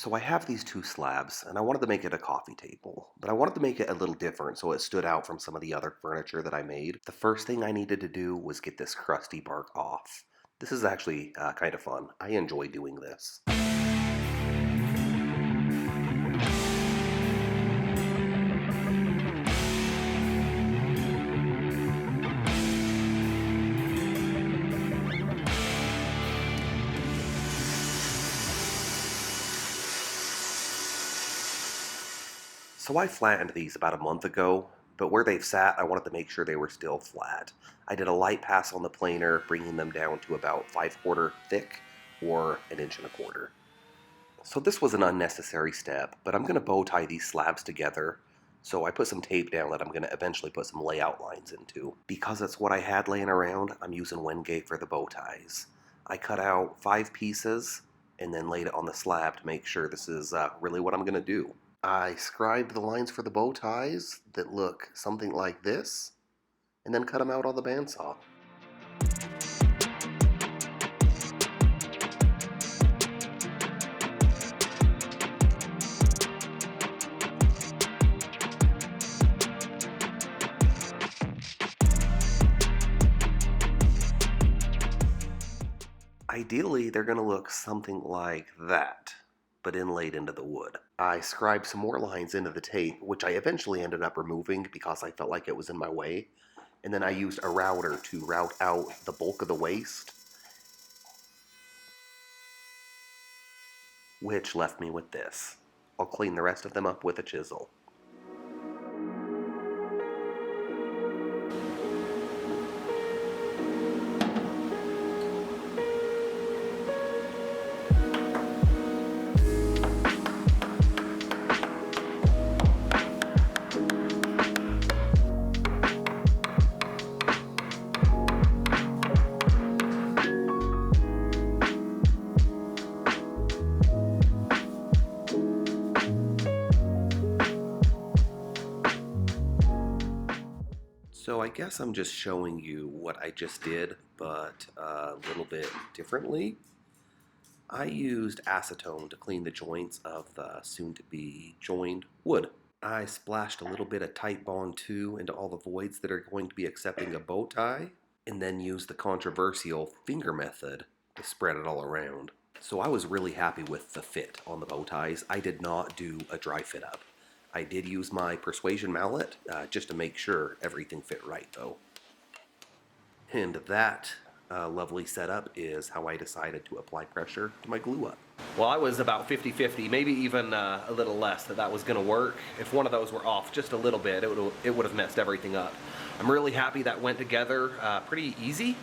So I have these two slabs, and I wanted to make it a coffee table, but I wanted to make it a little different so it stood out from some of the other furniture that I made. The first thing I needed to do was get this crusty bark off. This is actually kind of fun. I enjoy doing this. So I flattened these about a month ago, but where they've sat, I wanted to make sure they were still flat. I did a light pass on the planer, bringing them down to about 5/4 thick or 1 1/4 inches. So this was an unnecessary step, but I'm going to bow tie these slabs together. So I put some tape down that I'm going to eventually put some layout lines into. Because it's what I had laying around, I'm using wenge for the bow ties. I cut out 5 pieces and then laid it on the slab to make sure this is really what I'm going to do. I scribed the lines for the bow ties that look something like this, and then cut them out on the bandsaw. Ideally, they're going to look something like that, but inlaid into the wood. I scribed some more lines into the tape, which I eventually ended up removing because I felt like it was in my way. And then I used a router to route out the bulk of the waste, which left me with this. I'll clean the rest of them up with a chisel. So I guess I'm just showing you what I just did, but a little bit differently. I used acetone to clean the joints of the soon-to-be joined wood. I splashed a little bit of Tight Bond 2 into all the voids that are going to be accepting a bow tie, and then used the controversial finger method to spread it all around. So I was really happy with the fit on the bow ties. I did not do a dry fit up. I did use my persuasion mallet just to make sure everything fit right though. And that lovely setup is how I decided to apply pressure to my glue up. Well, I was about 50-50, maybe even a little less that was going to work. If one of those were off just a little bit, it would have messed everything up. I'm really happy that went together pretty easy.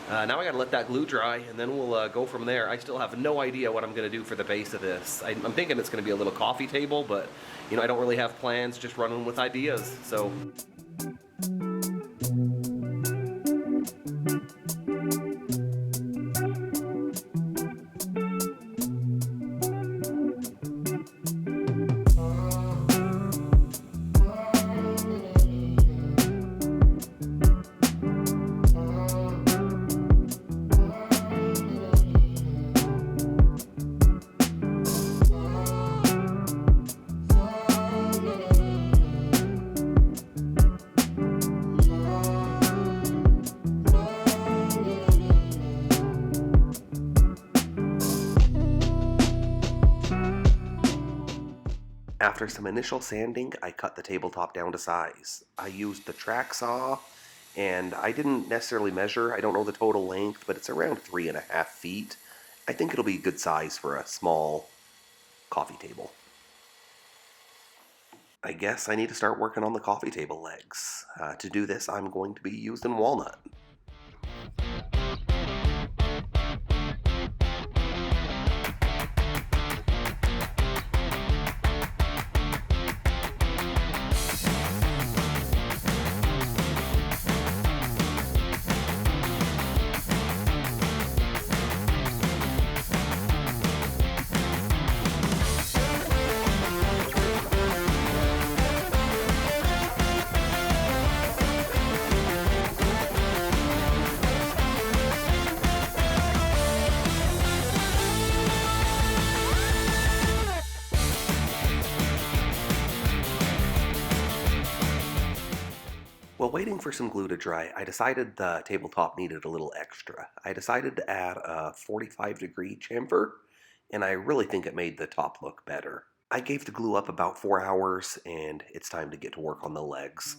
Now I gotta let that glue dry and then we'll go from there. I still have no idea what I'm gonna do for the base of this. I'm thinking it's gonna be a little coffee table, but you know, I don't really have plans, just running with ideas, so. After some initial sanding, I cut the tabletop down to size. I used the track saw, and I didn't necessarily measure. I don't know the total length, but it's around 3.5 feet. I think it'll be good size for a small coffee table. I guess I need to start working on the coffee table legs. To do this, I'm going to be using walnut. While waiting for some glue to dry, I decided the tabletop needed a little extra. I decided to add a 45-degree chamfer, and I really think it made the top look better. I gave the glue up about 4 hours, and it's time to get to work on the legs.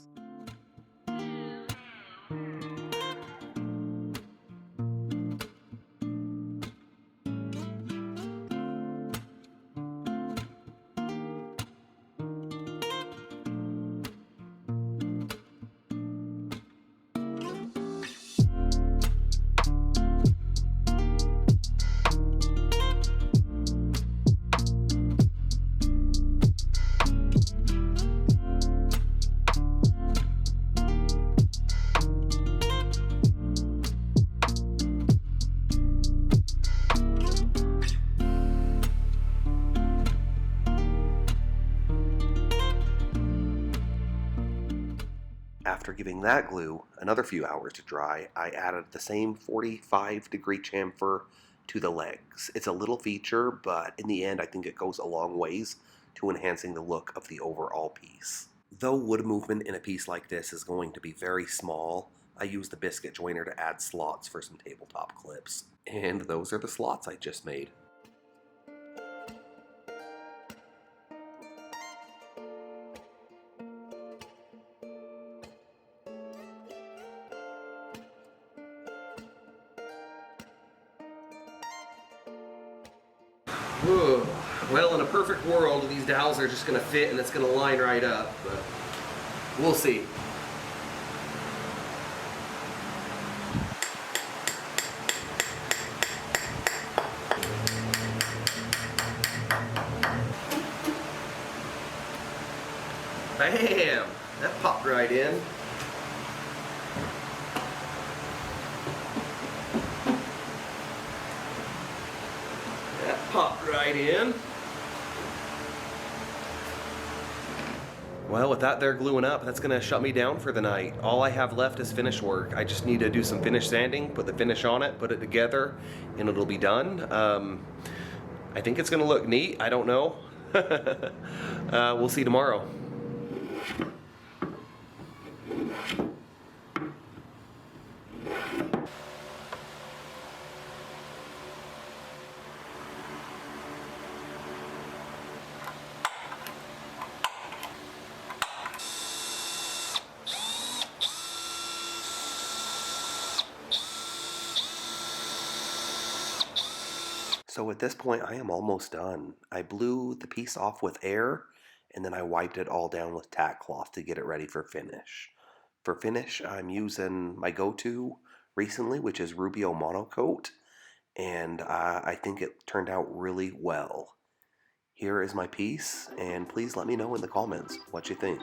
After giving that glue another few hours to dry, I added the same 45-degree chamfer to the legs. It's a little feature, but in the end I think it goes a long ways to enhancing the look of the overall piece. Though wood movement in a piece like this is going to be very small, I used the biscuit joiner to add slots for some tabletop clips. And those are the slots I just made. Whoa. Well, in a perfect world, these dowels are just going to fit and it's going to line right up, but we'll see. Bam! That popped right in. Popped right in. Well, with that there gluing up, that's gonna shut me down for the night. All I have left is finish work. I just need to do some finish sanding, put the finish on it, put it together, and it'll be done. I think it's gonna look neat. I don't know. We'll see tomorrow. So at this point, I am almost done. I blew the piece off with air, and then I wiped it all down with tack cloth to get it ready for finish. For finish, I'm using my go-to recently, which is Rubio Monocoat, and I think it turned out really well. Here is my piece, and please let me know in the comments what you think.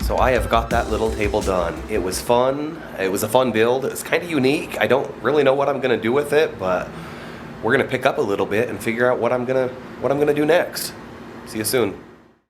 So I have got that little table done. It was fun. It was a fun build. It's kind of unique. I don't really know what I'm gonna do with it, but we're gonna pick up a little bit and figure out what I'm gonna do next. See you soon.